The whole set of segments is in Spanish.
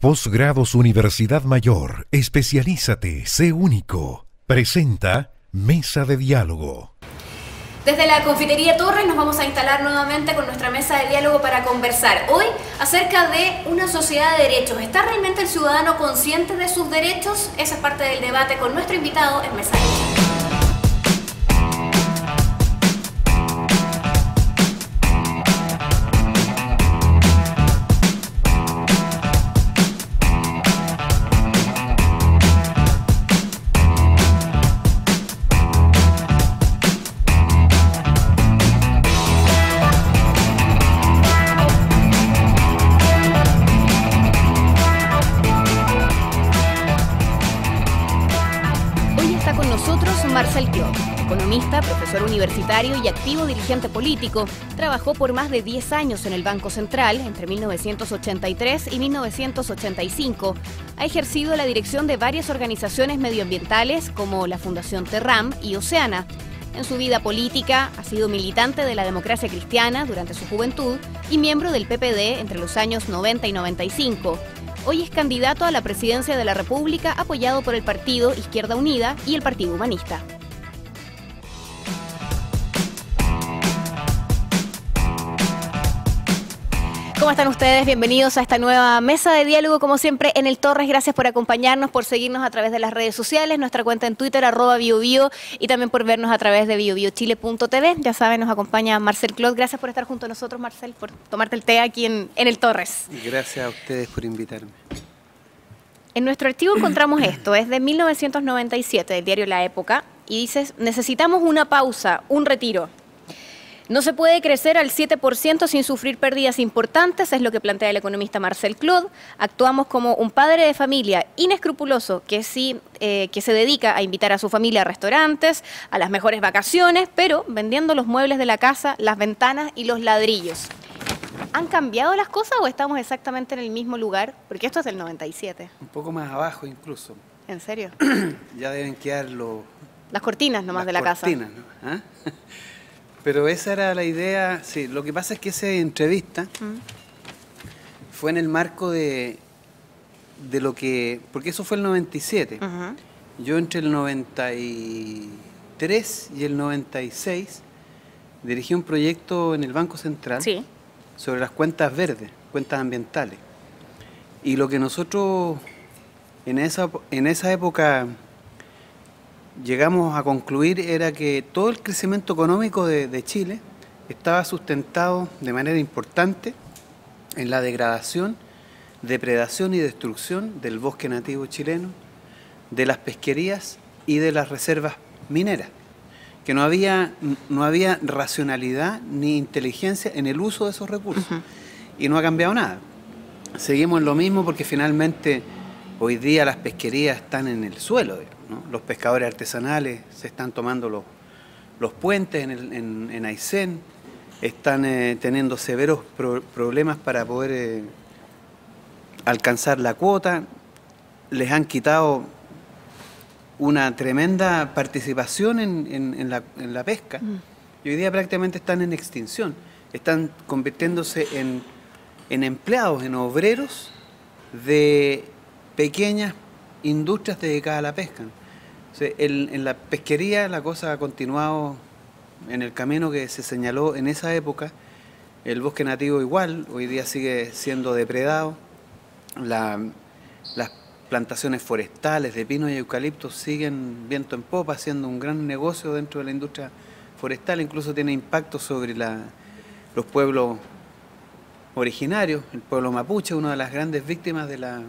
Posgrados Universidad Mayor, especialízate, sé único. Presenta Mesa de Diálogo. Desde la Confitería Torres nos vamos a instalar nuevamente con nuestra mesa de diálogo para conversar hoy acerca de una sociedad de derechos. ¿Está realmente el ciudadano consciente de sus derechos? Esa es parte del debate con nuestro invitado en Mesa de Diálogo. Marcel Clod, economista, profesor universitario y activo dirigente político, trabajó por más de 10 años en el Banco Central entre 1983 y 1985. Ha ejercido la dirección de varias organizaciones medioambientales como la Fundación Terram y Oceana. En su vida política ha sido militante de la Democracia Cristiana durante su juventud y miembro del PPD entre los años 90 y 95. Hoy es candidato a la presidencia de la República apoyado por el Partido Izquierda Unida y el Partido Humanista. ¿Cómo están ustedes? Bienvenidos a esta nueva mesa de diálogo, como siempre, en el Torres. Gracias por acompañarnos, por seguirnos a través de las redes sociales, nuestra cuenta en Twitter, @biobio, y también por vernos a través de biobiochile.tv. Ya saben, nos acompaña Marcel Clod. Gracias por estar junto a nosotros, Marcel, por tomarte el té aquí en el Torres. Gracias a ustedes por invitarme. En nuestro archivo encontramos esto, es de 1997, del diario La Época, y dices: necesitamos una pausa, un retiro. No se puede crecer al 7% sin sufrir pérdidas importantes, es lo que plantea el economista Marcel Clod. Actuamos como un padre de familia inescrupuloso que se dedica a invitar a su familia a restaurantes, a las mejores vacaciones, pero vendiendo los muebles de la casa, las ventanas y los ladrillos. ¿Han cambiado las cosas o estamos exactamente en el mismo lugar? Porque esto es del 97. Un poco más abajo incluso. ¿En serio? Ya deben quedar las cortinas nomás de la casa. ¿No? ¿Ah? Pero esa era la idea. Sí, lo que pasa es que esa entrevista fue en el marco de lo que... Porque eso fue el 97. Yo entre el 93 y el 96 dirigí un proyecto en el Banco Central sobre las cuentas verdes, cuentas ambientales. Y lo que nosotros en esa época llegamos a concluir era que todo el crecimiento económico de Chile estaba sustentado de manera importante en la degradación, depredación y destrucción del bosque nativo chileno, de las pesquerías y de las reservas mineras, que no había racionalidad ni inteligencia en el uso de esos recursos. Y no ha cambiado nada. Seguimos en lo mismo porque finalmente hoy día las pesquerías están en el suelo, ¿no? Los pescadores artesanales se están tomando los puentes en Aysén, están teniendo severos problemas para poder alcanzar la cuota, les han quitado una tremenda participación en la pesca y hoy día prácticamente están en extinción, están convirtiéndose en empleados, en obreros de pequeñas industrias dedicadas a la pesca. O sea, en la pesquería la cosa ha continuado en el camino que se señaló en esa época. El bosque nativo igual, hoy día sigue siendo depredado. Las plantaciones forestales de pino y eucalipto siguen viento en popa, haciendo un gran negocio dentro de la industria forestal. Incluso tiene impacto sobre los pueblos originarios. El pueblo mapuche, una de las grandes víctimas de la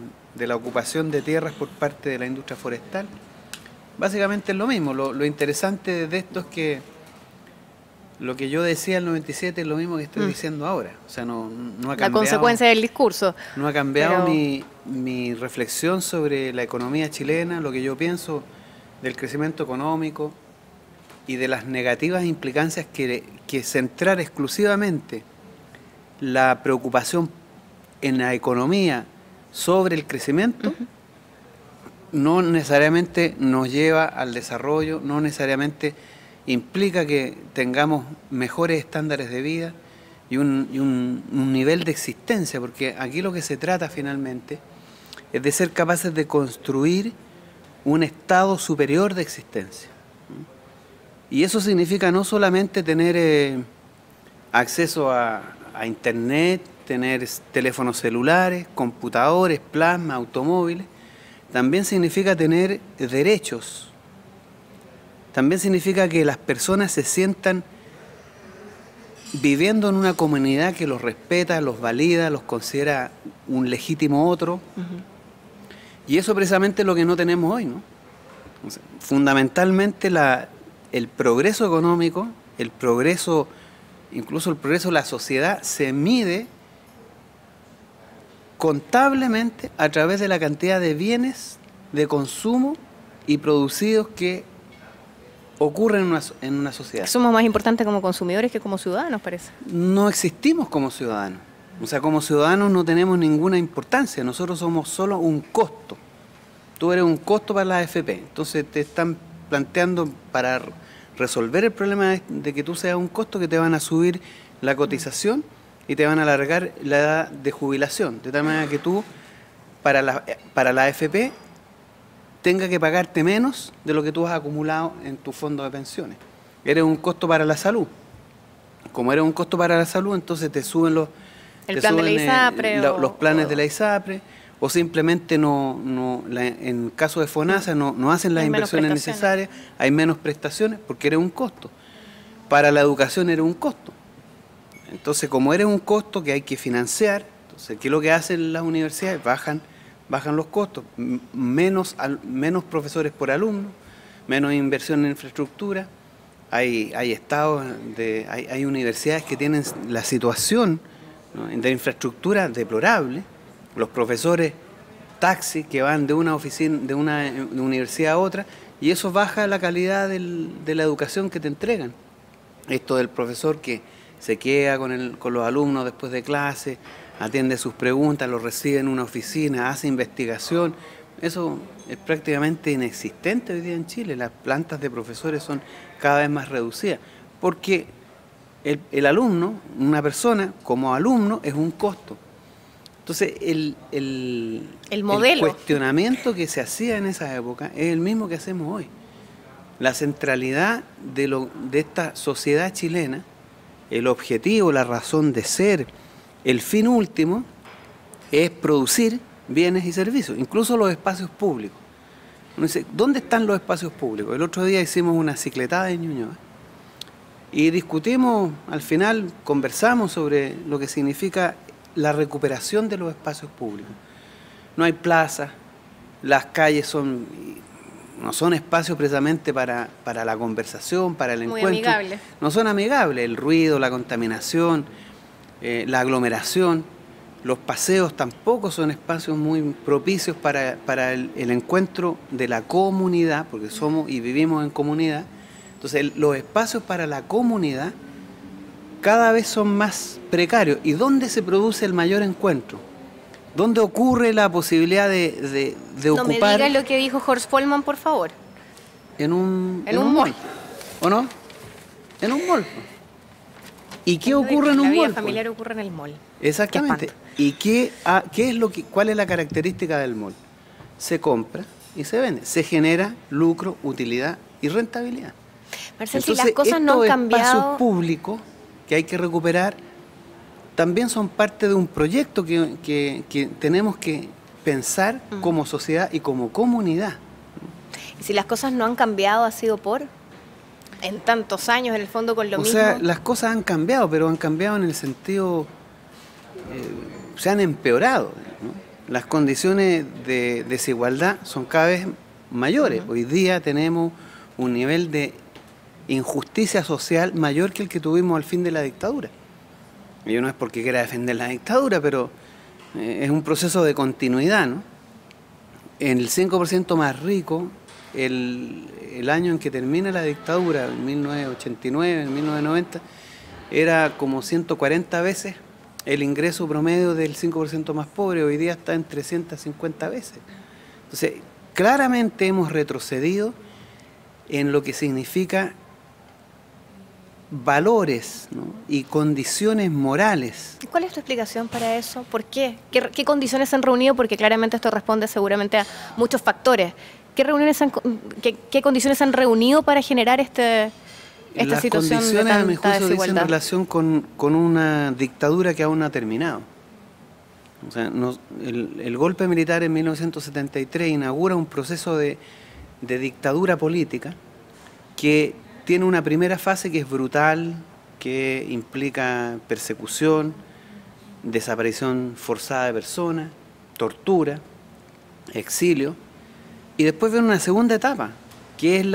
ocupación de tierras por parte de la industria forestal. Básicamente es lo mismo. Lo interesante de esto es que lo que yo decía en el 97 es lo mismo que estoy diciendo ahora. O sea, no ha cambiado. La consecuencia del discurso. No ha cambiado mi reflexión sobre la economía chilena, lo que yo pienso del crecimiento económico y de las negativas implicancias que centrar exclusivamente la preocupación en la economía sobre el crecimiento no necesariamente nos lleva al desarrollo, no necesariamente implica que tengamos mejores estándares de vida y un nivel de existencia, porque aquí lo que se trata finalmente es de ser capaces de construir un estado superior de existencia. Y eso significa no solamente tener acceso a internet, tener teléfonos celulares, computadores, plasma, automóviles. También significa tener derechos. También significa que las personas se sientan viviendo en una comunidad que los respeta, los valida, los considera un legítimo otro. Y eso precisamente es lo que no tenemos hoy, ¿no? O sea, fundamentalmente el progreso económico, el progreso, incluso el progreso de la sociedad, se mide contablemente a través de la cantidad de bienes de consumo y producidos que ocurren en una sociedad. Somos más importantes como consumidores que como ciudadanos, parece. No existimos como ciudadanos. O sea, como ciudadanos no tenemos ninguna importancia. Nosotros somos solo un costo. Tú eres un costo para la AFP. Entonces te están planteando para resolver el problema de que tú seas un costo, que te van a subir la cotización y te van a alargar la edad de jubilación. De tal manera que tú, para la AFP, tenga que pagarte menos de lo que tú has acumulado en tu fondo de pensiones. Eres un costo para la salud. Como eres un costo para la salud, entonces te suben los planes de la ISAPRE, o simplemente en caso de FONASA no hacen las inversiones necesarias, hay menos prestaciones porque eres un costo. Para la educación eres un costo. Entonces, como eres un costo que hay que financiar, entonces, ¿qué es lo que hacen las universidades? Bajan los costos, menos profesores por alumno, menos inversión en infraestructura. Hay estados, hay universidades que tienen la situación, ¿no?, de infraestructura deplorable. Los profesores taxi que van de una oficina, de una universidad a otra, y eso baja la calidad de la educación que te entregan. Esto del profesor que se queda con los alumnos después de clase, atiende sus preguntas, los recibe en una oficina, hace investigación. Eso es prácticamente inexistente hoy día en Chile. Las plantas de profesores son cada vez más reducidas, porque el alumno, una persona como alumno, es un costo. Entonces, el cuestionamiento que se hacía en esa época es el mismo que hacemos hoy. La centralidad de esta sociedad chilena, el objetivo, la razón de ser, el fin último, es producir bienes y servicios, incluso los espacios públicos. Uno dice, ¿dónde están los espacios públicos? El otro día hicimos una cicletada en Ñuñoa y discutimos, al final conversamos sobre lo que significa la recuperación de los espacios públicos. No hay plazas, las calles no son espacios precisamente para la conversación, para el encuentro. Muy amigables. No son amigables, el ruido, la contaminación, la aglomeración, los paseos tampoco son espacios muy propicios para el encuentro de la comunidad, porque somos y vivimos en comunidad. Entonces, los espacios para la comunidad cada vez son más precarios. ¿Y dónde se produce el mayor encuentro? ¿Dónde ocurre la posibilidad de ocupar? No me digas lo que dijo Horst Polman, por favor. En un mall. ¿O no? En un mall. ¿Y qué ocurre en un mall? La vida familiar ocurre en el mall. Exactamente. ¿Y cuál es la característica del mall? Se compra y se vende. Se genera lucro, utilidad y rentabilidad. Marcel, si las cosas no han cambiado... Estos espacios públicos que hay que recuperar también son parte de un proyecto que tenemos que pensar como sociedad y como comunidad. Y si las cosas no han cambiado, ha sido en tantos años, en el fondo, con lo mismo. O sea, las cosas han cambiado, pero han cambiado en el sentido, se han empeorado, ¿no? Las condiciones de desigualdad son cada vez mayores. Hoy día tenemos un nivel de injusticia social mayor que el que tuvimos al fin de la dictadura. Yo no es porque quiera defender la dictadura, pero es un proceso de continuidad, ¿no? En el 5% más rico, el año en que termina la dictadura, en 1989, en 1990, era como 140 veces el ingreso promedio del 5% más pobre. Hoy día está en 350 veces. Entonces, claramente hemos retrocedido en lo que significa valores, ¿no?, y condiciones morales. ¿Cuál es tu explicación para eso? ¿Por qué? ¿Qué condiciones se han reunido? Porque claramente esto responde seguramente a muchos factores. ¿Qué condiciones se han reunido para generar esta situación de tanta a mi juicio, desigualdad? dicen relación con una dictadura que aún no ha terminado. O sea, el golpe militar en 1973 inaugura un proceso de dictadura política que tiene una primera fase que es brutal, que implica persecución, desaparición forzada de personas, tortura, exilio, y después viene una segunda etapa, que es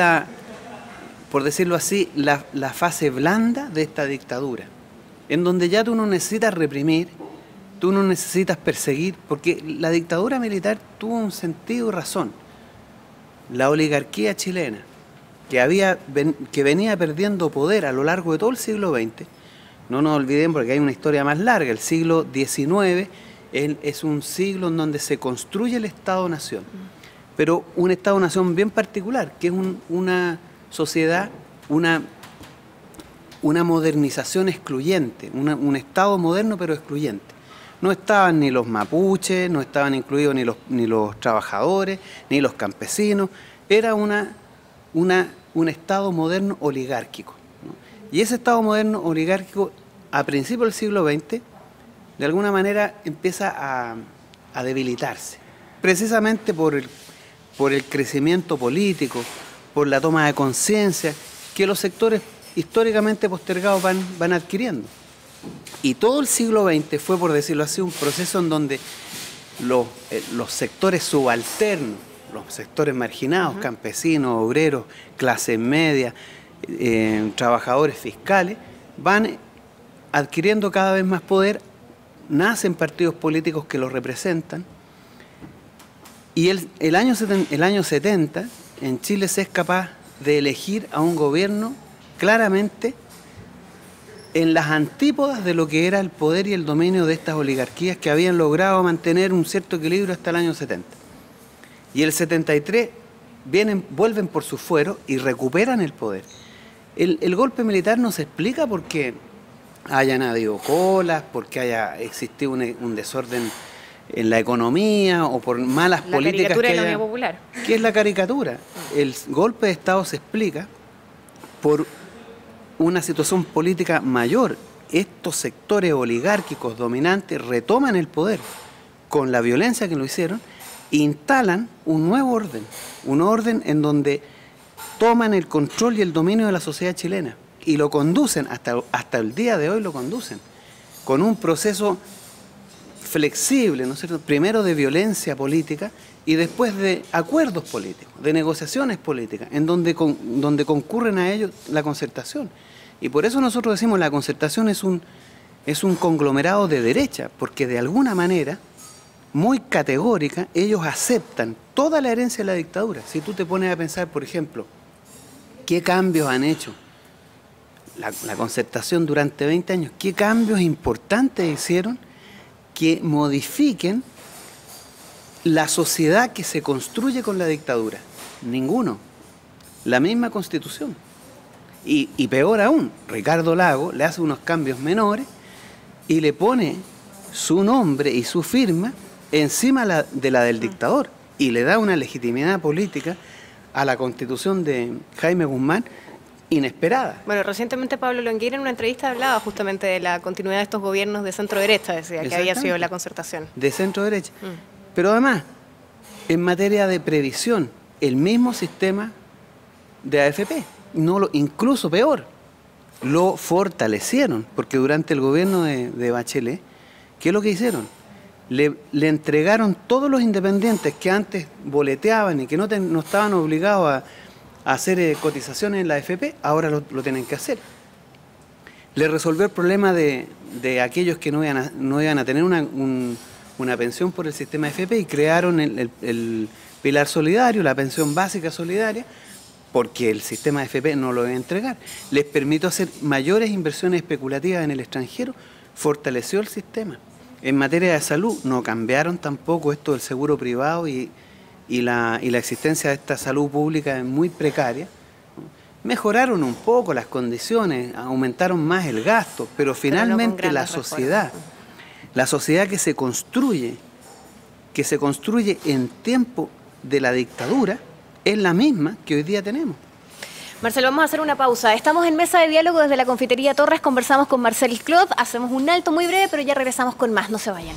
por decirlo así, la fase blanda de esta dictadura, en donde ya tú no necesitas reprimir, tú no necesitas perseguir, porque la dictadura militar tuvo un sentido y razón. La oligarquía chilena, que venía perdiendo poder a lo largo de todo el siglo XX, no nos olvidemos porque hay una historia más larga, el siglo XIX es un siglo en donde se construye el Estado-Nación, pero un Estado-Nación bien particular, que es una sociedad, una modernización excluyente, un Estado moderno pero excluyente. No estaban ni los mapuches, no estaban incluidos ni los trabajadores, ni los campesinos. Era un Estado moderno oligárquico, ¿no? Y ese Estado moderno oligárquico, a principios del siglo XX, de alguna manera empieza a debilitarse, precisamente por el crecimiento político, por la toma de conciencia que los sectores históricamente postergados van adquiriendo. Y todo el siglo XX fue, por decirlo así, un proceso en donde los sectores subalternos, los sectores marginados, campesinos, obreros, clase media, trabajadores fiscales, van adquiriendo cada vez más poder, nacen partidos políticos que los representan, y el año 70 en Chile se es capaz de elegir a un gobierno claramente en las antípodas de lo que era el poder y el dominio de estas oligarquías que habían logrado mantener un cierto equilibrio hasta el año 70. Y el 73 vuelven por su fuero y recuperan el poder. El golpe militar no se explica porque hayan habido colas, porque haya existido un desorden en la economía o por malas políticas que La caricatura de la haya. Unión Popular. ¿Qué es la caricatura? El golpe de Estado se explica por una situación política mayor. Estos sectores oligárquicos dominantes retoman el poder con la violencia que lo hicieron, instalan un nuevo orden, un orden en donde toman el control y el dominio de la sociedad chilena y lo conducen, hasta el día de hoy lo conducen, con un proceso flexible, ¿no es cierto?, primero de violencia política y después de acuerdos políticos, de negociaciones políticas, en donde concurren a ellos la concertación. Y por eso nosotros decimos la concertación es un conglomerado de derecha, porque de alguna manera, muy categórica, ellos aceptan toda la herencia de la dictadura. Si tú te pones a pensar, por ejemplo, ¿qué cambios han hecho la concertación durante 20 años? ¿Qué cambios importantes hicieron que modifiquen la sociedad que se construye con la dictadura? Ninguno. La misma Constitución. Y peor aún, Ricardo Lagos le hace unos cambios menores y le pone su nombre y su firma encima de la del dictador y le da una legitimidad política a la Constitución de Jaime Guzmán inesperada. Bueno, recientemente Pablo Longueira en una entrevista hablaba justamente de la continuidad de estos gobiernos de centro-derecha, decía que había sido la concertación. De centro-derecha. Pero además, en materia de previsión, el mismo sistema de AFP, incluso peor, lo fortalecieron, porque durante el gobierno de Bachelet, ¿qué es lo que hicieron? Le entregaron todos los independientes que antes boleteaban y que no estaban obligados a hacer cotizaciones en la AFP, ahora lo tienen que hacer. Le resolvió el problema de aquellos que no iban a tener una pensión por el sistema AFP y crearon el pilar solidario, la pensión básica solidaria, porque el sistema AFP no lo iba a entregar. Les permitió hacer mayores inversiones especulativas en el extranjero, fortaleció el sistema. En materia de salud no cambiaron tampoco esto del seguro privado y la existencia de esta salud pública es muy precaria, ¿no? Mejoraron un poco las condiciones, aumentaron más el gasto, pero finalmente no la sociedad que se construye en tiempo de la dictadura, es la misma que hoy día tenemos. Marcel, vamos a hacer una pausa. Estamos en Mesa de Diálogo desde la Confitería Torres, conversamos con Marcel Clod, hacemos un alto muy breve, pero ya regresamos con más, no se vayan.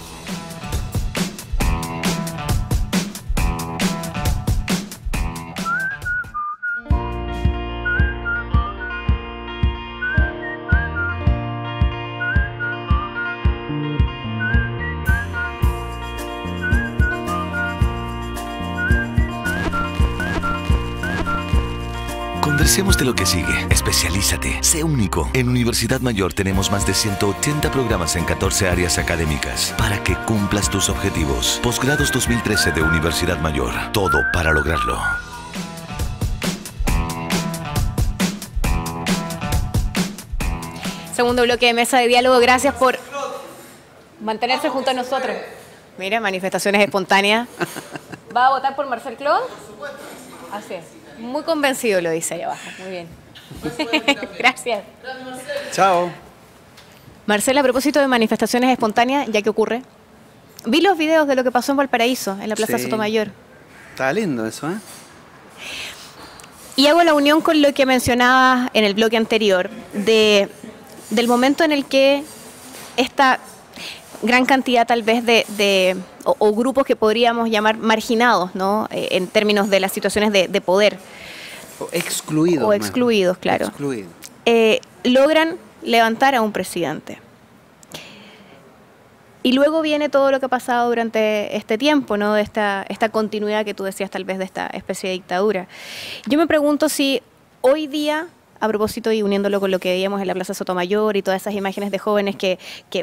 Conversemos de lo que sigue. Especialízate. Sé único. En Universidad Mayor tenemos más de 180 programas en 14 áreas académicas para que cumplas tus objetivos. Posgrados 2013 de Universidad Mayor. Todo para lograrlo. Segundo bloque de Mesa de Diálogo. Gracias por mantenerse junto a nosotros. Mira, manifestaciones espontáneas. ¿Va a votar por Marcel Clod? Así es. Muy convencido lo dice ahí abajo. Muy bien. Gracias. Chao. Marcela, a propósito de manifestaciones espontáneas, ya que ocurre, vi los videos de lo que pasó en Valparaíso, en la Plaza Sotomayor. Está lindo eso, ¿eh? Y hago la unión con lo que mencionabas en el bloque anterior, del momento en el que esta gran cantidad tal vez o grupos que podríamos llamar marginados, ¿no? En términos de las situaciones de poder. O excluidos. O excluidos, claro. Excluidos. Logran levantar a un presidente. Y luego viene todo lo que ha pasado durante este tiempo, ¿no? De esta continuidad que tú decías tal vez de esta especie de dictadura. Yo me pregunto si hoy día, a propósito y uniéndolo con lo que veíamos en la Plaza Sotomayor y todas esas imágenes de jóvenes que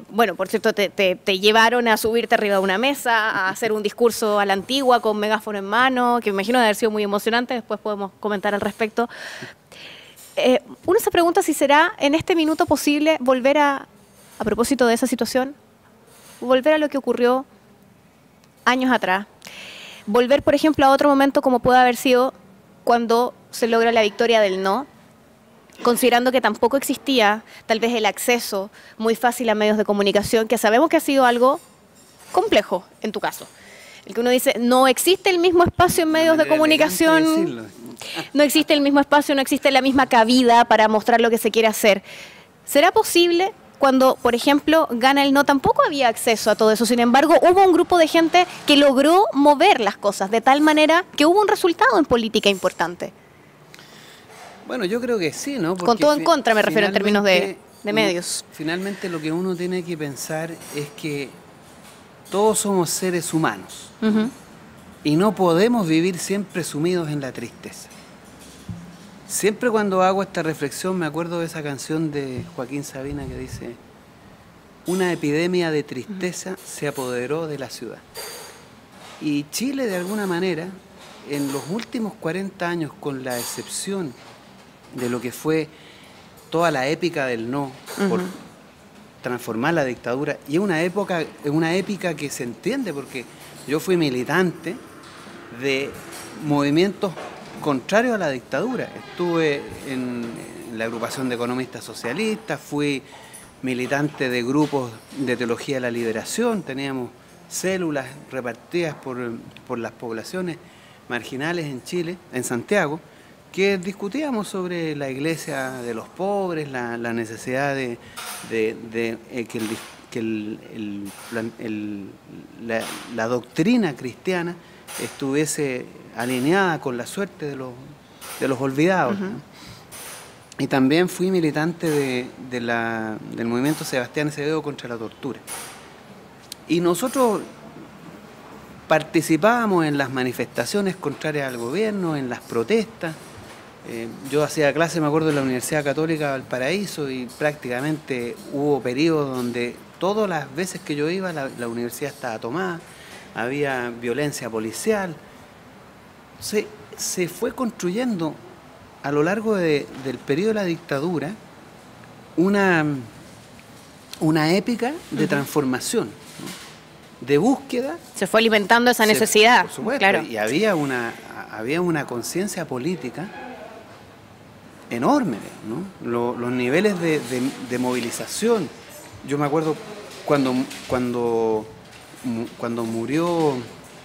bueno, por cierto, te llevaron a subirte arriba de una mesa, a hacer un discurso a la antigua con megáfono en mano, que me imagino de haber sido muy emocionante, después podemos comentar al respecto. Uno se pregunta si será en este minuto posible volver a propósito de esa situación, volver a lo que ocurrió años atrás, volver, por ejemplo, a otro momento como puede haber sido cuando se logra la victoria del no, considerando que tampoco existía tal vez el acceso muy fácil a medios de comunicación, que sabemos que ha sido algo complejo en tu caso. El que uno dice, no existe el mismo espacio en medios de comunicación, no existe el mismo espacio, no existe la misma cabida para mostrar lo que se quiere hacer. ¿Será posible cuando, por ejemplo, gana el no? Tampoco había acceso a todo eso, sin embargo, hubo un grupo de gente que logró mover las cosas de tal manera que hubo un resultado en política importante. Bueno, yo creo que sí, ¿no? Porque con todo en contra me refiero en términos de medios. Finalmente lo que uno tiene que pensar es que todos somos seres humanos y no podemos vivir siempre sumidos en la tristeza. Siempre cuando hago esta reflexión me acuerdo de esa canción de Joaquín Sabina que dice: una epidemia de tristeza se apoderó de la ciudad. Y Chile, de alguna manera, en los últimos 40 años, con la excepción de lo que fue toda la épica del no, por transformar la dictadura, y es una épica que se entiende porque yo fui militante de movimientos contrarios a la dictadura. Estuve en la agrupación de economistas socialistas, fui militante de grupos de teología de la liberación, teníamos células repartidas por las poblaciones marginales en Chile, en Santiago, que discutíamos sobre la iglesia de los pobres, la necesidad de que la doctrina cristiana estuviese alineada con la suerte de los olvidados, ¿no? Y también fui militante del movimiento Sebastián Acevedo contra la tortura. Y nosotros participábamos en las manifestaciones contrarias al gobierno, en las protestas. Yo hacía clase, me acuerdo, en la Universidad Católica de Valparaíso, y prácticamente hubo periodos donde todas las veces que yo iba la universidad estaba tomada, había violencia policial. Se fue construyendo a lo largo del periodo de la dictadura una épica de transformación, ¿no? De búsqueda. Se fue alimentando esa necesidad. Por supuesto, claro. y había una conciencia política enorme, ¿no? Los niveles de movilización. Yo me acuerdo cuando murió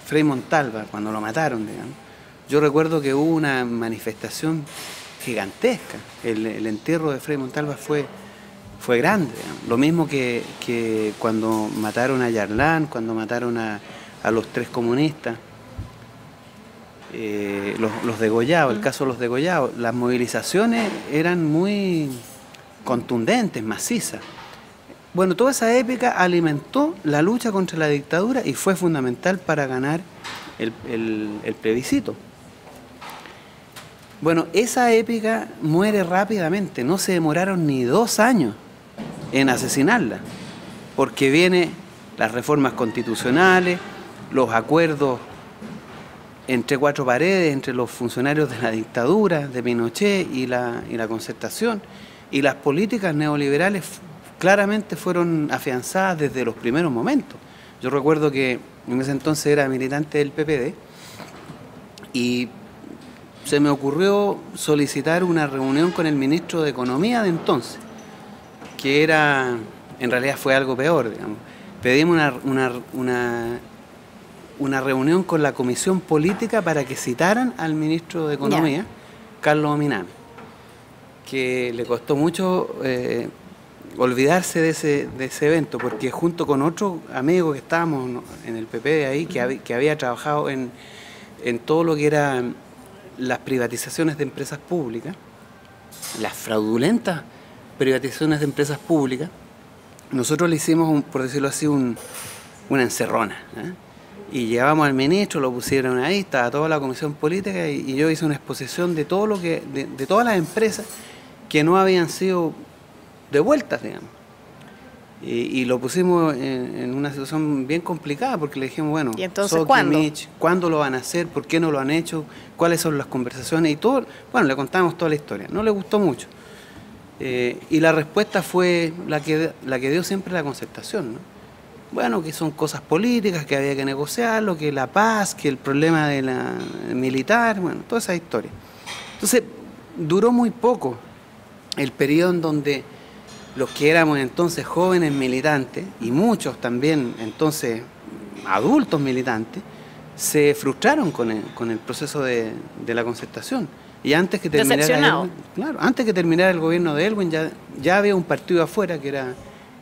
Frei Montalva, cuando lo mataron, digamos, yo recuerdo que hubo una manifestación gigantesca. El entierro de Frei Montalva fue grande, digamos. Lo mismo que cuando mataron a Yarlán, cuando mataron a los 3 comunistas, los degollados, el caso de los degollados. Las movilizaciones eran muy contundentes, macizas. Bueno, toda esa épica alimentó la lucha contra la dictadura y fue fundamental para ganar el plebiscito. Bueno, esa épica muere rápidamente, no se demoraron ni 2 años en asesinarla, porque vienen las reformas constitucionales, los acuerdos entre 4 paredes, entre los funcionarios de la dictadura, de Pinochet y la Concertación, y las políticas neoliberales claramente fueron afianzadas desde los primeros momentos. Yo recuerdo que en ese entonces era militante del PPD y se me ocurrió solicitar una reunión con el ministro de Economía de entonces, que era, en realidad fue algo peor, digamos. Pedimos una reunión con la Comisión Política para que citaran al ministro de Economía, Carlos Minami, que le costó mucho olvidarse de ese evento, porque junto con otro amigo que estábamos en el PP de ahí, que había trabajado en todo lo que era las privatizaciones de empresas públicas, las fraudulentas privatizaciones de empresas públicas, nosotros le hicimos, por decirlo así, una encerrona, ¿eh? Y llevamos al ministro, lo pusieron ahí, estaba toda la comisión política y yo hice una exposición de todo de todas las empresas que no habían sido devueltas, digamos. Y lo pusimos en una situación bien complicada porque le dijimos, bueno, ¿y entonces cuándo? ¿Cuándo lo van a hacer? ¿Por qué no lo han hecho? ¿Cuáles son las conversaciones? Y todo, bueno, le contamos toda la historia. No le gustó mucho. Y la respuesta fue la que dio siempre la Concertación, ¿no? Bueno, que son cosas políticas, que había que negociarlo, que la paz, que el problema de la militar, bueno, toda esa historia. Entonces, duró muy poco el periodo en donde los que éramos entonces jóvenes militantes, y muchos también entonces adultos militantes, se frustraron con el proceso de la Concertación. Y antes que terminara el gobierno de Elwin, ya había un partido afuera que era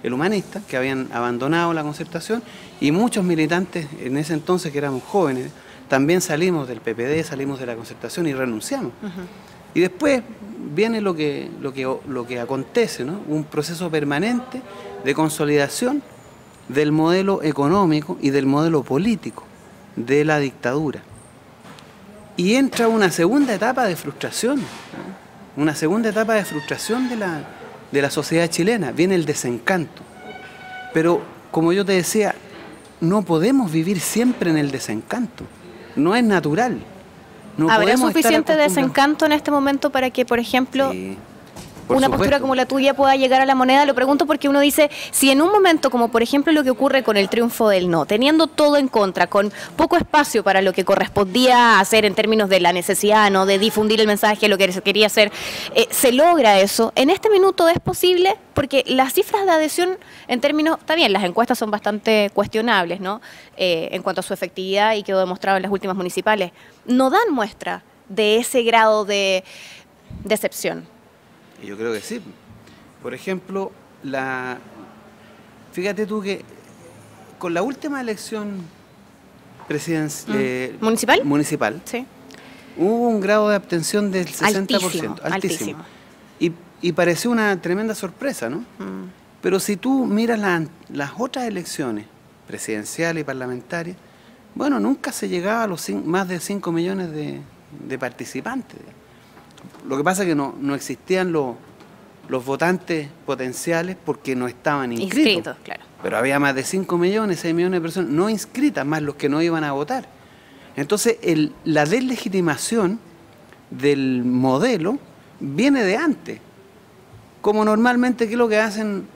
el Humanista, que habían abandonado la Concertación, y muchos militantes en ese entonces que éramos jóvenes, también salimos del PPD, salimos de la Concertación y renunciamos. Y después viene lo que acontece, ¿no? Un proceso permanente de consolidación del modelo económico y del modelo político de la dictadura. Y entra una segunda etapa de frustración, ¿no? Una segunda etapa de frustración de la sociedad chilena. Viene el desencanto. Pero, como yo te decía, no podemos vivir siempre en el desencanto. No es natural. No ¿habrá suficiente desencanto en este momento para que, por ejemplo, una postura como la tuya pueda llegar a la moneda? Lo pregunto porque uno dice, si en un momento como por ejemplo lo que ocurre con el triunfo del no, teniendo todo en contra, con poco espacio para lo que correspondía hacer en términos de la necesidad, ¿no?, de difundir el mensaje, lo que se quería hacer, se logra eso, en este minuto es posible, porque las cifras de adhesión en términos, está bien, las encuestas son bastante cuestionables, ¿no?, en cuanto a su efectividad, y quedó demostrado en las últimas municipales, no dan muestra de ese grado de decepción. Yo creo que sí. Por ejemplo, fíjate tú que con la última elección municipal, sí, hubo un grado de abstención del 60%, altísimo. Y pareció una tremenda sorpresa, ¿no? Pero si tú miras las otras elecciones presidenciales y parlamentarias, bueno, nunca se llegaba a los más de 5 millones de participantes. Lo que pasa es que no existían los votantes potenciales porque no estaban inscritos. Claro. Pero había más de 5 millones, 6 millones de personas no inscritas, más los que no iban a votar. Entonces, la deslegitimación del modelo viene de antes. Como normalmente, ¿qué es lo que hacen?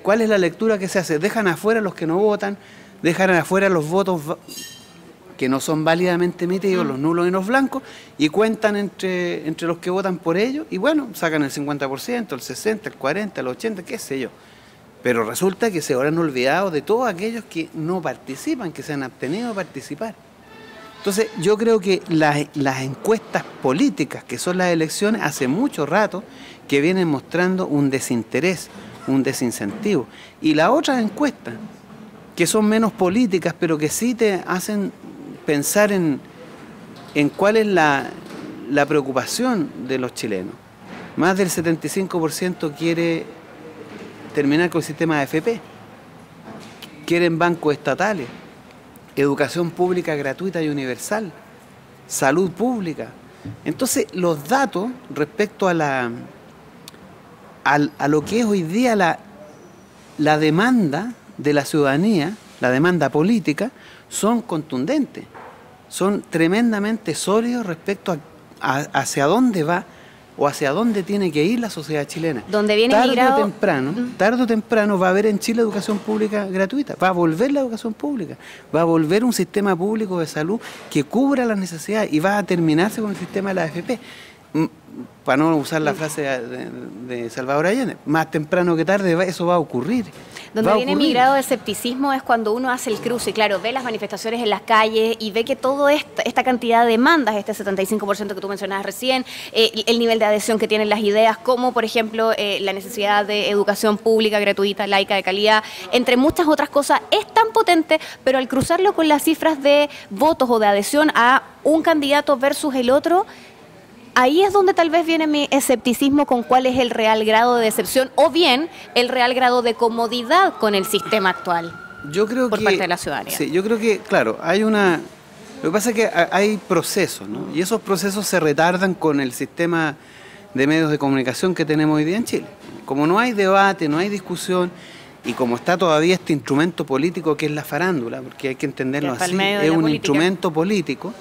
¿Cuál es la lectura que se hace? Dejan afuera a los que no votan, dejan afuera los votos que no son válidamente emitidos, los nulos y los blancos, y cuentan entre los que votan por ellos, y bueno, sacan el 50%, el 60%, el 40%, el 80%, qué sé yo. Pero resulta que se habrán olvidado de todos aquellos que no participan, que se han abstenido de participar. Entonces, yo creo que las encuestas políticas, que son las elecciones, hace mucho rato que vienen mostrando un desinterés, un desincentivo. Y las otras encuestas, que son menos políticas, pero que sí te hacen pensar en cuál es la preocupación de los chilenos. Más del 75% quiere terminar con el sistema de AFP, quieren bancos estatales, educación pública gratuita y universal, salud pública. Entonces, los datos respecto a lo que es hoy día la demanda de la ciudadanía, la demanda política, son contundentes, son tremendamente sólidos respecto a hacia dónde va o hacia dónde tiene que ir la sociedad chilena. Donde viene tarde migrado... o temprano va a haber en Chile educación pública gratuita, va a volver la educación pública, va a volver un sistema público de salud que cubra las necesidades y va a terminarse con el sistema de la AFP. Para no usar la frase de Salvador Allende, más temprano que tarde eso va a ocurrir. Donde viene migrado de escepticismo es cuando uno hace el cruce, y claro, ve las manifestaciones en las calles y ve que toda esta cantidad de demandas, este 75% que tú mencionabas recién, el nivel de adhesión que tienen las ideas, como por ejemplo la necesidad de educación pública, gratuita, laica, de calidad, entre muchas otras cosas, es tan potente, pero al cruzarlo con las cifras de votos o de adhesión a un candidato versus el otro, ahí es donde tal vez viene mi escepticismo con cuál es el real grado de decepción o bien el real grado de comodidad con el sistema actual. Yo creo por parte de la ciudadanía. Sí, yo creo que, claro, hay una... Lo que pasa es que hay procesos, ¿no? Y esos procesos se retardan con el sistema de medios de comunicación que tenemos hoy día en Chile. Como no hay debate, no hay discusión, y como está todavía este instrumento político que es la farándula, porque hay que entenderlo así, es un instrumento político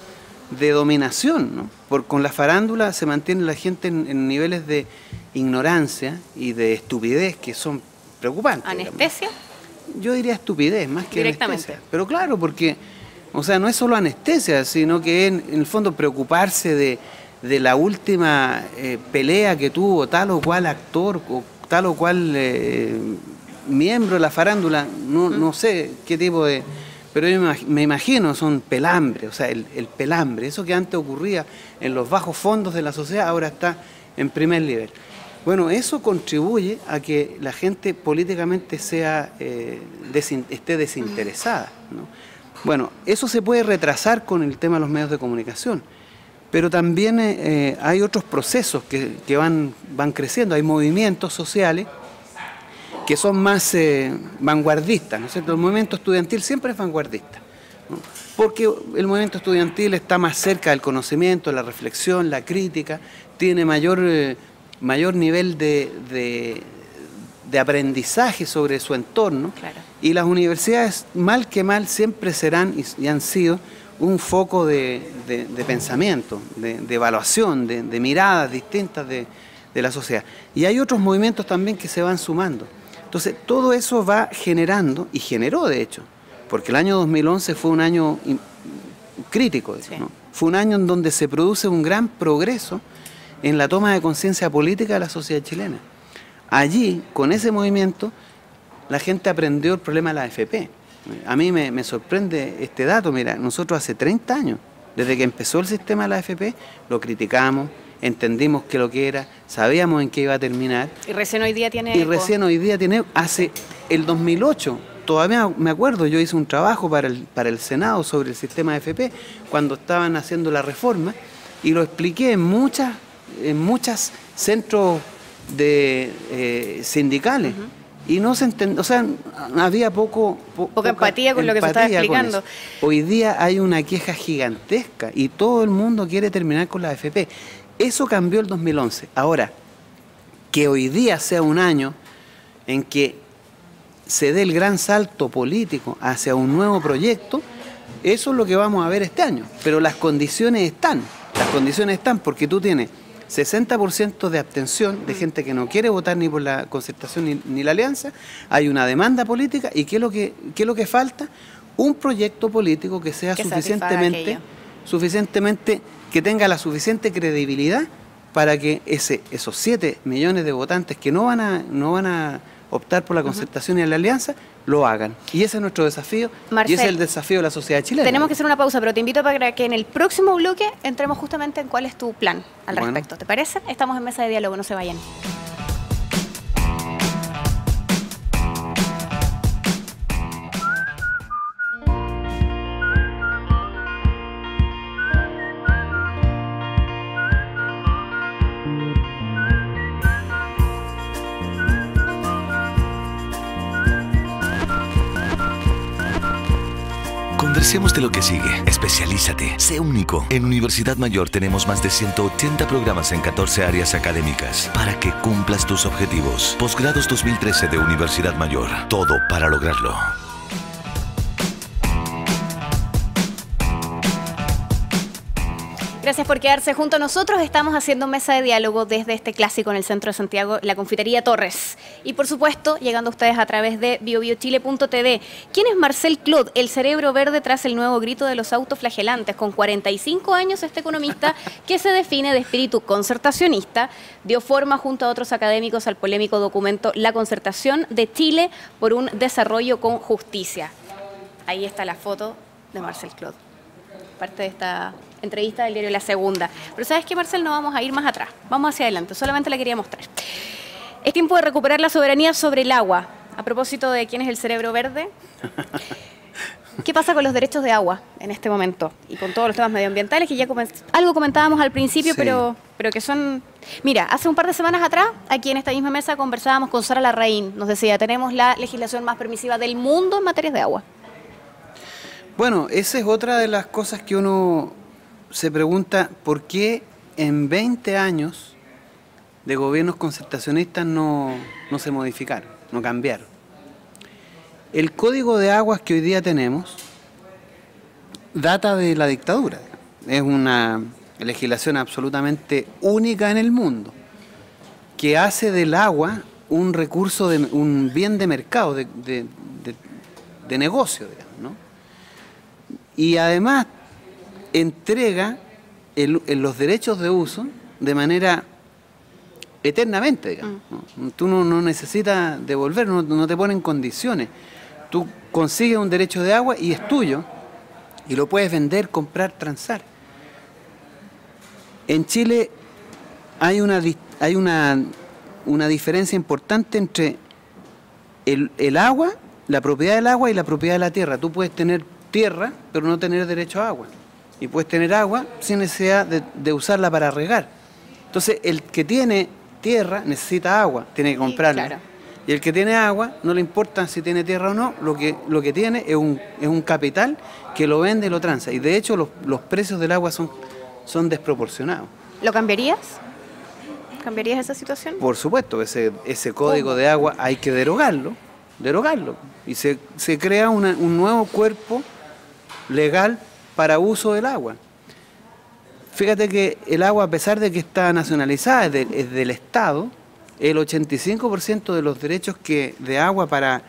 de dominación, ¿no? Con la farándula se mantiene la gente en niveles de ignorancia y de estupidez que son preocupantes. ¿Anestesia? Digamos. Yo diría estupidez más que directamente. Anestesia. Pero claro, porque, o sea, no es solo anestesia, sino que es, en el fondo, preocuparse de la última pelea que tuvo tal o cual actor o tal o cual miembro de la farándula, no sé qué tipo de... Pero yo me imagino, son pelambres, o sea, el pelambre, eso que antes ocurría en los bajos fondos de la sociedad, ahora está en primer nivel. Bueno, eso contribuye a que la gente políticamente esté desinteresada, ¿no? Bueno, eso se puede retrasar con el tema de los medios de comunicación, pero también hay otros procesos que van creciendo, hay movimientos sociales que son más vanguardistas, ¿no es cierto? El movimiento estudiantil siempre es vanguardista, ¿no? Porque el movimiento estudiantil está más cerca del conocimiento, la reflexión, la crítica, tiene mayor nivel de aprendizaje sobre su entorno, claro. Y las universidades, mal que mal, siempre serán y han sido un foco de pensamiento, de evaluación, de miradas distintas de la sociedad. Y hay otros movimientos también que se van sumando. Entonces, todo eso va generando, y generó de hecho, porque el año 2011 fue un año crítico, sí. ¿No? Fue un año en donde se produce un gran progreso en la toma de conciencia política de la sociedad chilena. Allí, con ese movimiento, la gente aprendió el problema de la AFP. A mí me sorprende este dato. Mira, nosotros hace 30 años, desde que empezó el sistema de la AFP, lo criticamos, entendimos qué lo que era, sabíamos en qué iba a terminar. Y recién hoy día tiene... hace el 2008, todavía me acuerdo, yo hice un trabajo para el Senado sobre el sistema de AFP, cuando estaban haciendo la reforma, y lo expliqué en muchos centros sindicales. Y no se entendía, o sea, había poca empatía con lo que se estaba explicando. Hoy día hay una queja gigantesca y todo el mundo quiere terminar con la AFP. Eso cambió el 2011. Ahora, que hoy día sea un año en que se dé el gran salto político hacia un nuevo proyecto, eso es lo que vamos a ver este año. Pero las condiciones están porque tú tienes 60% de abstención de gente que no quiere votar ni por la concertación ni la alianza, hay una demanda política y ¿qué es lo que falta? un proyecto político que sea suficientemente, que tenga la suficiente credibilidad para que esos 7 millones de votantes que no van a optar por la concertación y la alianza, lo hagan. Y ese es nuestro desafío, Marcel, y ese es el desafío de la sociedad chilena. Tenemos que hacer una pausa, pero te invito para que en el próximo bloque entremos justamente en cuál es tu plan al respecto. ¿Te parece? Estamos en Mesa de Diálogo, no se vayan. Conversemos de lo que sigue. Especialízate. Sé único. En Universidad Mayor tenemos más de 180 programas en 14 áreas académicas para que cumplas tus objetivos. Posgrados 2013 de Universidad Mayor. Todo para lograrlo. Gracias por quedarse junto a nosotros. Estamos haciendo Mesa de Diálogo desde este clásico en el centro de Santiago, la Confitería Torres. Y por supuesto, llegando a ustedes a través de biobiochile.tv. ¿Quién es Marcel Clod, el cerebro verde tras el nuevo grito de los autoflagelantes? Con 45 años, este economista, que se define de espíritu concertacionista, dio forma junto a otros académicos al polémico documento La Concertación de Chile por un desarrollo con justicia. Ahí está la foto de Marcel Clod, parte de esta entrevista del diario La Segunda. Pero ¿sabes qué, Marcel? No vamos a ir más atrás, vamos hacia adelante, solamente la quería mostrar. Es tiempo de recuperar la soberanía sobre el agua. A propósito de quién es el cerebro verde, ¿qué pasa con los derechos de agua en este momento? Y con todos los temas medioambientales que ya algo comentábamos al principio, sí, pero que son... Mira, hace un par de semanas atrás, aquí en esta misma mesa, conversábamos con Sara Larraín. Nos decía, tenemos la legislación más permisiva del mundo en materias de agua. Bueno, esa es otra de las cosas que uno se pregunta, ¿por qué en 20 años de gobiernos concertacionistas no se modificaron, no cambiaron? El código de aguas que hoy día tenemos data de la dictadura. Es una legislación absolutamente única en el mundo, que hace del agua un recurso, un bien de mercado, de negocio, digamos, ¿no? Y además entrega los derechos de uso de manera eternamente, digamos, ¿no? Tú no necesitas devolver, no te ponen condiciones. Tú consigues un derecho de agua y es tuyo, y lo puedes vender, comprar, transar. En Chile hay una diferencia importante entre el agua, la propiedad del agua y la propiedad de la tierra. Tú puedes tener tierra, pero no tener derecho a agua. Y puedes tener agua sin necesidad de usarla para regar. Entonces, el que tiene tierra necesita agua, tiene que comprarla. Sí, claro. Y el que tiene agua, no le importa si tiene tierra o no, lo que tiene es un capital que lo vende y lo transa. Y de hecho, los precios del agua son desproporcionados. ¿Lo cambiarías? ¿Cambiarías esa situación? Por supuesto, ese código de agua hay que derogarlo. Y se crea un nuevo cuerpo legal para uso del agua. Fíjate que el agua, a pesar de que está nacionalizada, es del Estado, el 85% de los derechos de agua para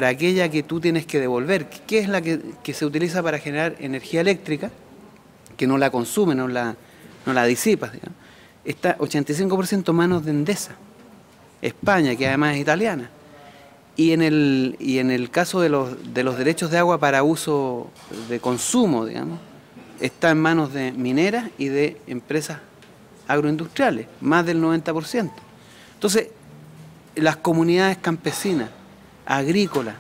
aquella que tú tienes que devolver, que es la que se utiliza para generar energía eléctrica, que no la consume, no la disipas, digamos, está 85% manos de Endesa, España, que además es italiana. Y en el caso de los derechos de agua para uso de consumo, digamos, está en manos de mineras y de empresas agroindustriales, más del 90%. Entonces, las comunidades campesinas, agrícolas,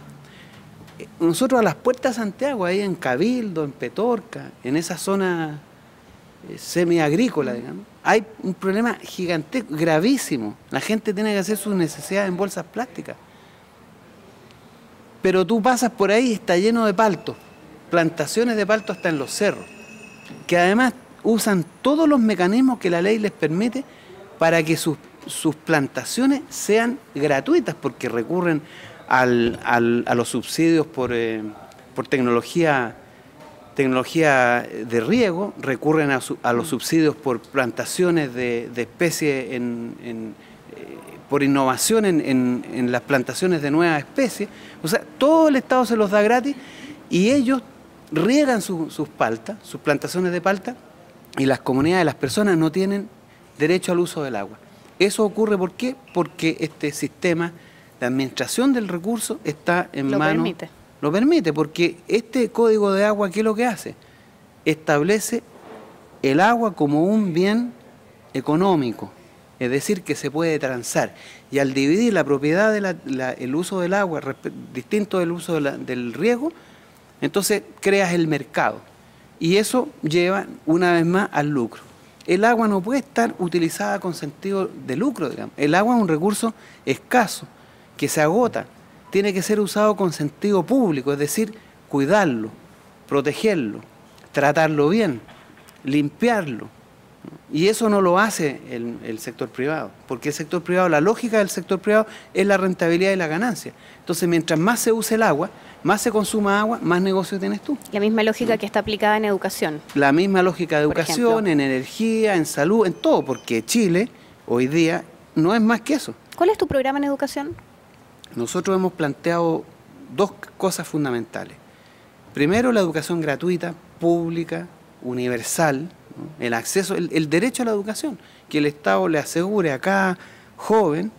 nosotros a las puertas de Santiago, ahí en Cabildo, en Petorca, en esa zona semiagrícola, digamos, hay un problema gigantesco, gravísimo. La gente tiene que hacer sus necesidades en bolsas plásticas. Pero tú pasas por ahí y está lleno de paltos, plantaciones de paltos hasta en los cerros, que además usan todos los mecanismos que la ley les permite para que sus plantaciones sean gratuitas, porque recurren a los subsidios por tecnología de riego, recurren a los subsidios por plantaciones de especies, por innovación en las plantaciones de nuevas especies. O sea, todo el Estado se los da gratis y ellos riegan sus paltas, sus plantaciones de palta, y las comunidades, las personas no tienen derecho al uso del agua. Eso ocurre, ¿por qué? Porque este sistema de administración del recurso está en manos... Lo permite, porque este código de agua, ¿qué es lo que hace? Establece el agua como un bien económico, es decir, que se puede transar. Y al dividir la propiedad el uso del agua distinto del uso del riego, entonces creas el mercado. Y eso lleva una vez más al lucro. El agua no puede estar utilizada con sentido de lucro, digamos. El agua es un recurso escaso, que se agota. Tiene que ser usado con sentido público, es decir, cuidarlo, protegerlo, tratarlo bien, limpiarlo. Y eso no lo hace el sector privado, porque el sector privado, la lógica del sector privado es la rentabilidad y la ganancia. Entonces, mientras más se use el agua, más se consuma agua, más negocio tienes tú. La misma lógica que está aplicada en educación. La misma lógica de educación, en energía, en salud, en todo, porque Chile hoy día no es más que eso. ¿Cuál es tu programa en educación? Nosotros hemos planteado dos cosas fundamentales. Primero, la educación gratuita, pública, universal, ¿no? El acceso, el derecho a la educación, que el Estado le asegure a cada joven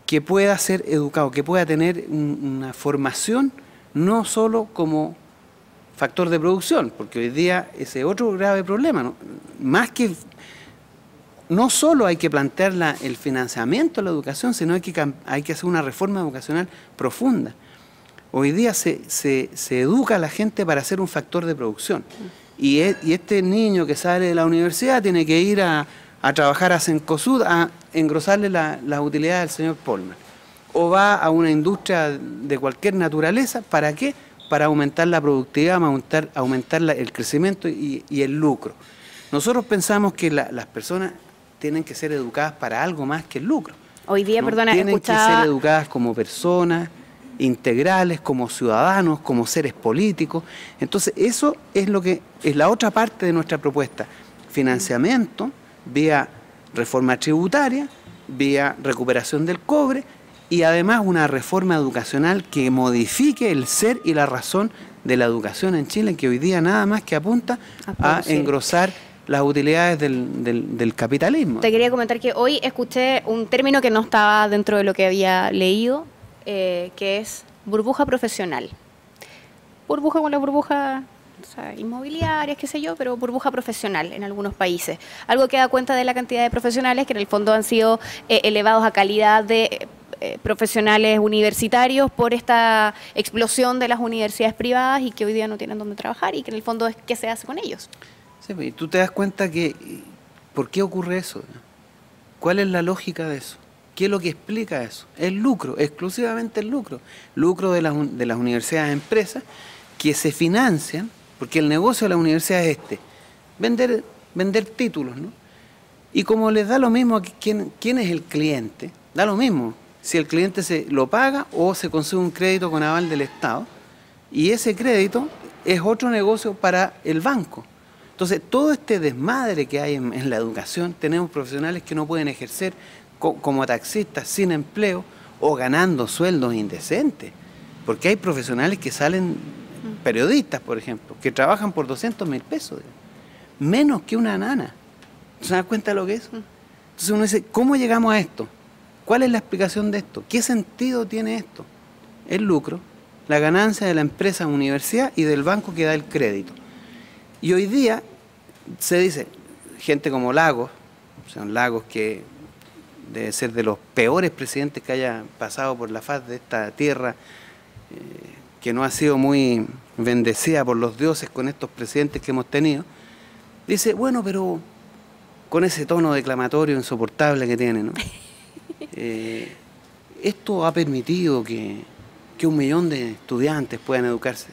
que pueda ser educado, que pueda tener una formación no solo como factor de producción, porque hoy día ese es otro grave problema, ¿no? Más que... No solo hay que plantear el financiamiento de la educación, sino hay que hacer una reforma educacional profunda. Hoy día se educa a la gente para ser un factor de producción. Y este niño que sale de la universidad tiene que ir a trabajar a Cencosud a engrosarle las utilidades del señor Polman. O va a una industria de cualquier naturaleza, ¿para qué? Para aumentar la productividad, aumentar el crecimiento y el lucro. Nosotros pensamos que las personas tienen que ser educadas para algo más que el lucro. Hoy día, ¿no? perdona, tienen que ser educadas como personas integrales, como ciudadanos, como seres políticos. Entonces, eso es lo que es la otra parte de nuestra propuesta. Financiamiento vía reforma tributaria, vía recuperación del cobre y además una reforma educacional que modifique el ser y la razón de la educación en Chile, que hoy día nada más que apunta a engrosar las utilidades del capitalismo. Te quería comentar que hoy escuché un término que no estaba dentro de lo que había leído, que es burbuja profesional. Burbuja con la burbuja, o sea, inmobiliarias, qué sé yo, pero burbuja profesional en algunos países. Algo que da cuenta de la cantidad de profesionales que en el fondo han sido elevados a calidad de profesionales universitarios por esta explosión de las universidades privadas y que hoy día no tienen dónde trabajar y que en el fondo es qué se hace con ellos. Sí, y tú te das cuenta que, ¿por qué ocurre eso? ¿Cuál es la lógica de eso? ¿Qué es lo que explica eso? El lucro, exclusivamente el lucro. Lucro de las universidades empresas que se financian, porque el negocio de la universidad es vender títulos, ¿no? Y como les da lo mismo a quién es el cliente, da lo mismo si el cliente se lo paga o se consigue un crédito con aval del Estado, y ese crédito es otro negocio para el banco. Entonces, todo este desmadre que hay en la educación, tenemos profesionales que no pueden ejercer como taxistas sin empleo o ganando sueldos indecentes, porque hay profesionales que salen, periodistas, por ejemplo, que trabajan por 200.000 pesos, menos que una nana. ¿Se dan cuenta de lo que es? Entonces uno dice, ¿cómo llegamos a esto? ¿Cuál es la explicación de esto? ¿Qué sentido tiene esto? El lucro, la ganancia de la empresa universidad y del banco que da el crédito. Y hoy día se dice, gente como Lagos, son Lagos que debe ser de los peores presidentes que haya pasado por la faz de esta tierra, que no ha sido muy bendecida por los dioses con estos presidentes que hemos tenido, dice, bueno, pero con ese tono declamatorio insoportable que tiene, ¿no? Esto ha permitido que 1 millón de estudiantes puedan educarse.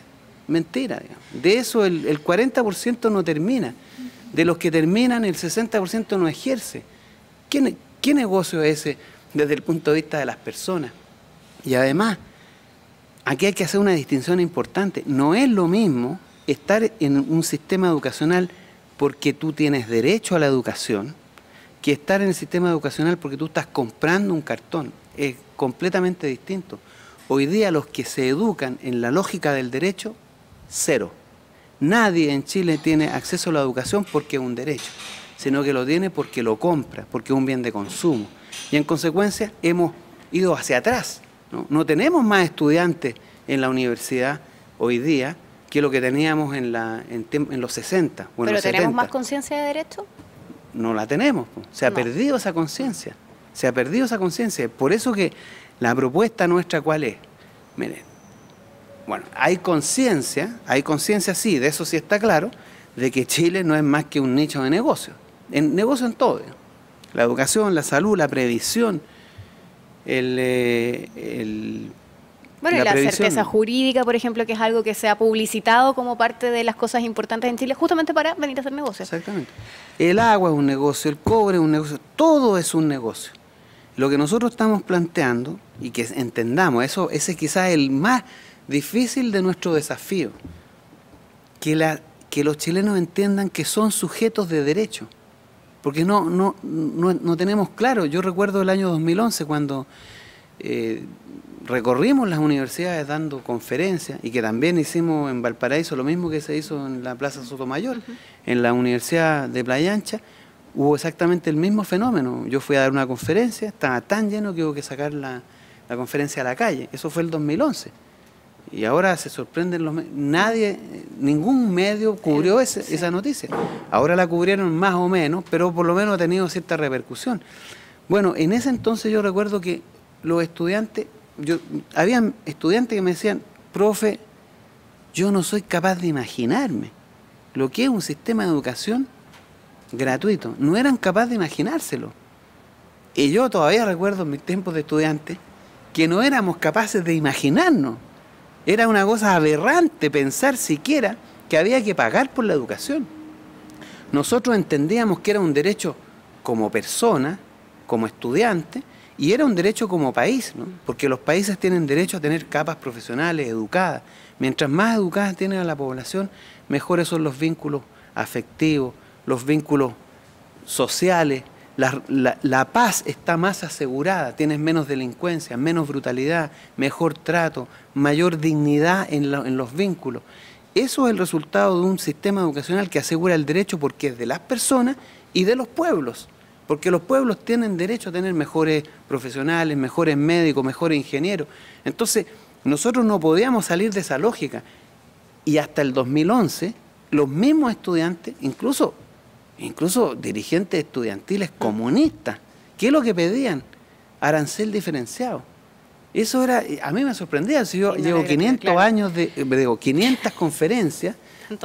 Mentira, digamos. De eso el 40% no termina. De los que terminan, el 60% no ejerce. ¿Qué negocio es ese desde el punto de vista de las personas? Y además, aquí hay que hacer una distinción importante. No es lo mismo estar en un sistema educacional porque tú tienes derecho a la educación que estar en el sistema educacional porque tú estás comprando un cartón. Es completamente distinto. Hoy día los que se educan en la lógica del derecho cero. Nadie en Chile tiene acceso a la educación porque es un derecho, sino que lo tiene porque lo compra, porque es un bien de consumo. Y en consecuencia hemos ido hacia atrás, ¿no? No tenemos más estudiantes en la universidad hoy día que lo que teníamos en los 60 o en ¿Pero los 70. tenemos más conciencia de derecho? No la tenemos, po. Se ha perdido esa conciencia. Se ha perdido esa conciencia. Por eso que la propuesta nuestra, ¿cuál es? Miren, bueno, hay conciencia sí, de eso sí está claro, de que Chile no es más que un nicho de negocio. Negocio en todo. La educación, la salud, la previsión, Bueno, y la certeza jurídica, por ejemplo, que es algo que se ha publicitado como parte de las cosas importantes en Chile, justamente para venir a hacer negocios. Exactamente. El agua es un negocio, el cobre es un negocio, todo es un negocio. Lo que nosotros estamos planteando, y que entendamos, ese quizás es el más difícil de nuestro desafío, que los chilenos entiendan que son sujetos de derecho, porque no tenemos claro. Yo recuerdo el año 2011 cuando recorrimos las universidades dando conferencias, y que también hicimos en Valparaíso lo mismo que se hizo en la Plaza Sotomayor, en la Universidad de Playa Ancha, hubo exactamente el mismo fenómeno. Yo fui a dar una conferencia, estaba tan lleno que hubo que sacar la conferencia a la calle. Eso fue el 2011. Y ahora se sorprenden los medios. Ningún medio cubrió esa noticia. Ahora la cubrieron más o menos, pero por lo menos ha tenido cierta repercusión. Bueno, en ese entonces yo recuerdo que los estudiantes, habían estudiantes que me decían, profe, yo no soy capaz de imaginarme lo que es un sistema de educación gratuito. No eran capaces de imaginárselo. Y yo todavía recuerdo en mis tiempos de estudiante que no éramos capaces de imaginarnos. Era una cosa aberrante pensar siquiera que había que pagar por la educación. Nosotros entendíamos que era un derecho como persona, como estudiante, y era un derecho como país, ¿no? Porque los países tienen derecho a tener capas profesionales educadas. Mientras más educadas tienen a la población, mejores son los vínculos afectivos, los vínculos sociales. La paz está más asegurada, tienes menos delincuencia, menos brutalidad, mejor trato, mayor dignidad en los vínculos. Eso es el resultado de un sistema educacional que asegura el derecho, porque es de las personas y de los pueblos, porque los pueblos tienen derecho a tener mejores profesionales, mejores médicos, mejores ingenieros. Entonces, nosotros no podíamos salir de esa lógica, y hasta el 2011 los mismos estudiantes, incluso dirigentes estudiantiles comunistas, ¿qué es lo que pedían? Arancel diferenciado. Eso era, a mí me sorprendía. Si yo llevo 500 años 500 conferencias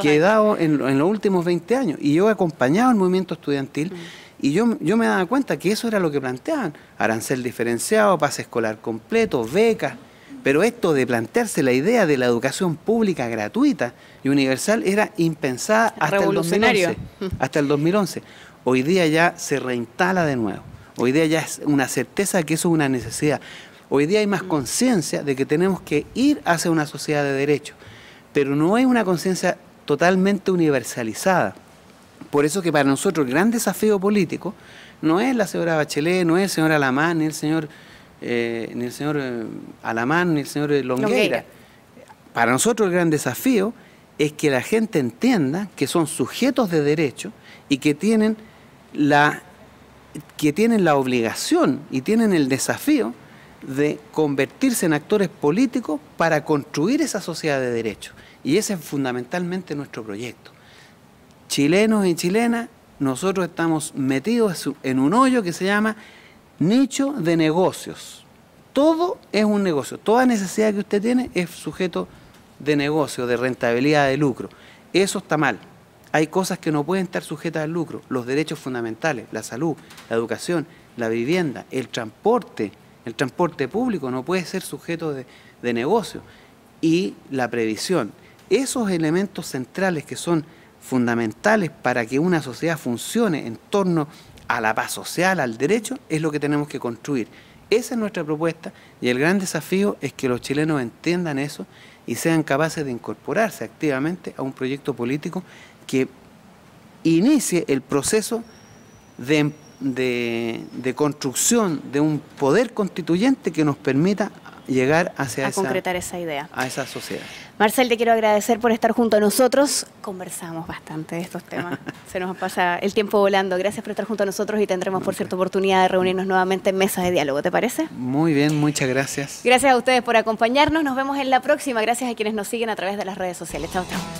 que he dado en los últimos 20 años, y yo he acompañado el movimiento estudiantil, y yo me daba cuenta que eso era lo que planteaban: arancel diferenciado, pase escolar completo, becas. Pero esto de plantearse la idea de la educación pública gratuita y universal era impensada hasta el 2011. Hasta el 2011. Hoy día ya se reinstala de nuevo. Hoy día ya es una certeza que eso es una necesidad. Hoy día hay más conciencia de que tenemos que ir hacia una sociedad de derechos, pero no hay una conciencia totalmente universalizada. Por eso que para nosotros el gran desafío político no es la señora Bachelet, no es el señor Alamán, ni el señor Alamán, ni el señor Longueira. Para nosotros el gran desafío es que la gente entienda que son sujetos de derecho y que tienen la obligación y tienen el desafío de convertirse en actores políticos para construir esa sociedad de derechos. Y ese es fundamentalmente nuestro proyecto. Chilenos y chilenas, nosotros estamos metidos en un hoyo que se llama nicho de negocios. Todo es un negocio. Toda necesidad que usted tiene es sujeto de negocio, de rentabilidad, de lucro. Eso está mal. Hay cosas que no pueden estar sujetas al lucro. Los derechos fundamentales, la salud, la educación, la vivienda, el transporte público no puede ser sujeto de negocio. Y la previsión. Esos elementos centrales que son fundamentales para que una sociedad funcione en torno a la paz social, al derecho, es lo que tenemos que construir. Esa es nuestra propuesta, y el gran desafío es que los chilenos entiendan eso y sean capaces de incorporarse activamente a un proyecto político que inicie el proceso de construcción de un poder constituyente que nos permita llegar hacia concretar esa idea. A esa sociedad. Marcel, te quiero agradecer por estar junto a nosotros. Conversamos bastante de estos temas. Se nos pasa el tiempo volando. Gracias por estar junto a nosotros y tendremos, por cierto, oportunidad de reunirnos nuevamente en mesa de diálogo. ¿Te parece? Muy bien, muchas gracias. Gracias a ustedes por acompañarnos. Nos vemos en la próxima. Gracias a quienes nos siguen a través de las redes sociales. Chao, chao.